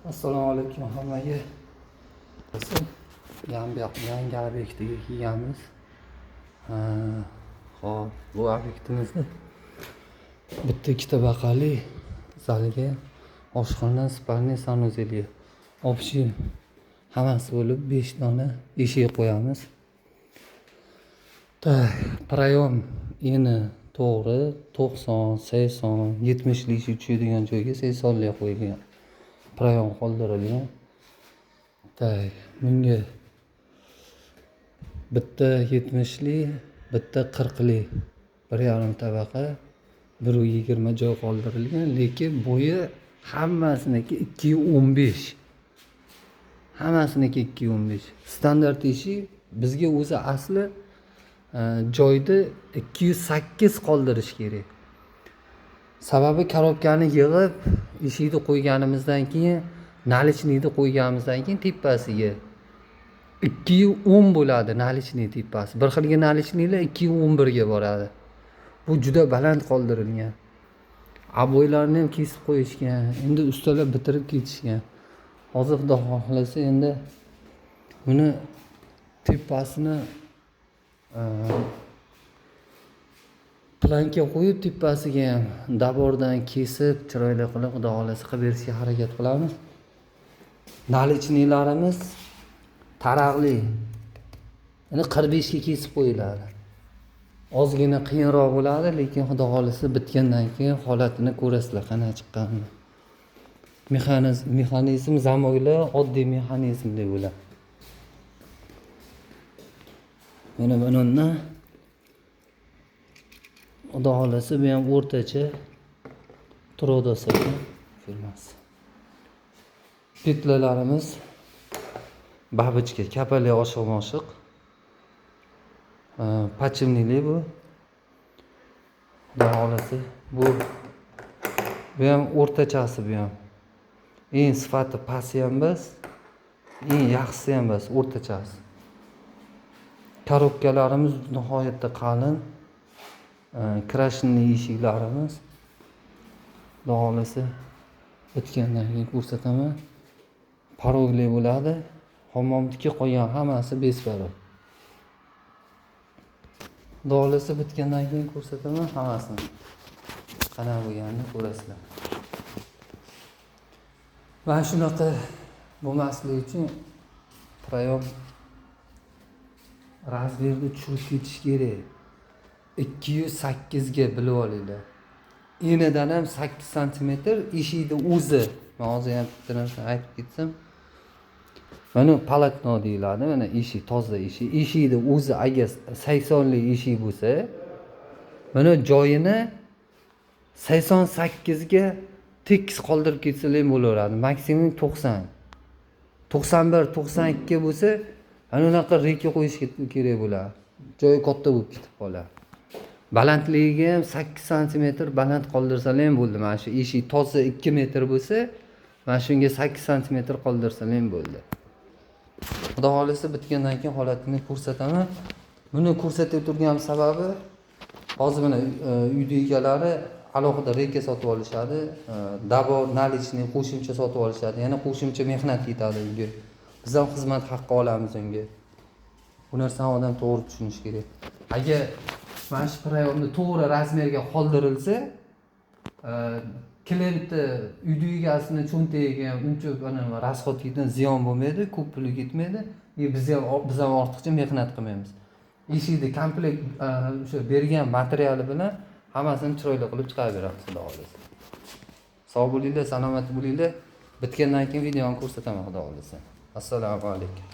Assalomu alaykum hammaga. Yangi obyektga kelganmiz. Hop, bu obyektimizni bitta ikkita baqali zalga oshxona, spalniy, sanuzeli, общий hammasi bo'lib 5 dona eshik qo'yamiz. Prayom eni to'g'ri 90, 80, 70 lik tushadigan joyga 80 lik qo'yilgan. Prayom qoldirilgan. Bunga bitta 70 lik, bitta 40 lik, 1,5 tabaqa, 1,20 joy qoldirilgan, lekin bo'yi hammasiniki 2,15. Hammasiniki 2,15. Standart eshik bizga o'zi asli joyda 208 qoldirish kerak. Sababi korobkani yig'ib eshikni qo'yganimizdan keyin, nalichnikni qo'yganimizdan keyin tepasiga 2,10 bo'ladi nalichnik tepasi. Bir xilga nalichniklar 2,11 ga boradi. Bu juda baland qoldirilgan. Aboylarni ham kesib qo'yishgan. Endi ustalar bitirib ketishgan. Hozir xudo xohlasa endi buni tepasini planka qo'yib tepasiga ham dabordan kesib chiroyli qilib xudo xohlasa qilib berishga harakat qilamiz. Nalichniklarimiz taraqli. Ya'ni 45 ga kesib qo'yiladi. Ozgina qiyinroq bo'ladi, lekin xudo xohlasa bitgandan keyin holatini ko'rasizlar qana chiqqanini. Mexanizm zamoylar oddiy mexanizmdek bo'ladi. Mana bundan xudo xohlasa bu ham o'rtacha Trodosa firmasi. Petlalarimiz babichka, kapali oshiq-moshiq. Pachimnilik bu. Xudo xohlasa bu ham o'rtachasi bu ham. Eng sifati pasti ham emas, eng yaxshisi ham emas, o'rtachasi. Korobkalarimiz nihoyatda qalin. Krashinli eshiklarimiz. Xudo xohlasa o'tgandan keyin ko'rsataman. Parogli bo'ladi. Hammomniki qolgan hammasi besbaro. Xudo xohlasa bitgandan keyin ko'rsataman hammasini. Qanaqa bo'lganini ko'rasizlar. Va shunaqa bo'lmasligi uchun prayom razmerni tushirib ketish kerak. 208 ga bilib olinglar. Enidan ham 8 sm eshikni o'zi. Men hozir ham bitta narsa aytib ketsam. Mana palatno deyiladi, mana eshik, toza eshik. Eshikni o'zi agar 80 lik eshik bo'lsa, mana joyini 88 ga tekis qoldirib ketsalar ham bo'laveradi. Maksimum 90. 91, 92 bo'lsa, ana unaqa reka qo'yish kerak bo'ladi. Joyi katta bo'lib ketib qoladi. Balandligiga ham 8 sm baland qoldirsalar ham bo'ldi. Mana shu eshik toza 2 metr bo'lsa, mana shunga 8 sm qoldirsalar ham bo'ldi. Xudo xohlasa bitgandan keyin holatini ko'rsataman. Buni ko'rsatib turgan sababi hozir mana uyda egalari alohida reka sotib olishadi, dabor, nalichnik qo'shimcha sotib olishadi. Yana qo'shimcha mehnat ketadi unga. Biz ham xizmat haqqi olamiz unga. Bu narsani odam to'g'ri tushunish kerak. Agar mana shu prayomni to'g'ri razmerga qoldirilsa, klientni uyda egasini cho'ntagiga uncha rasxod ketgan, ziyon bo'lmaydi, ko'p puli ketmaydi. Biz ham ortiqcha mehnat qilmaymiz. Eshikni komplekt o'sha bergan materiali bilan hammasini chiroyli qilib chiqarib beramiz, xudo xohlasa. Sog' bo'linglar, salomat bo'linglar. Bitgandan keyin videoni ko'rsataman, xudo xohlasa. Assalomu alaykum.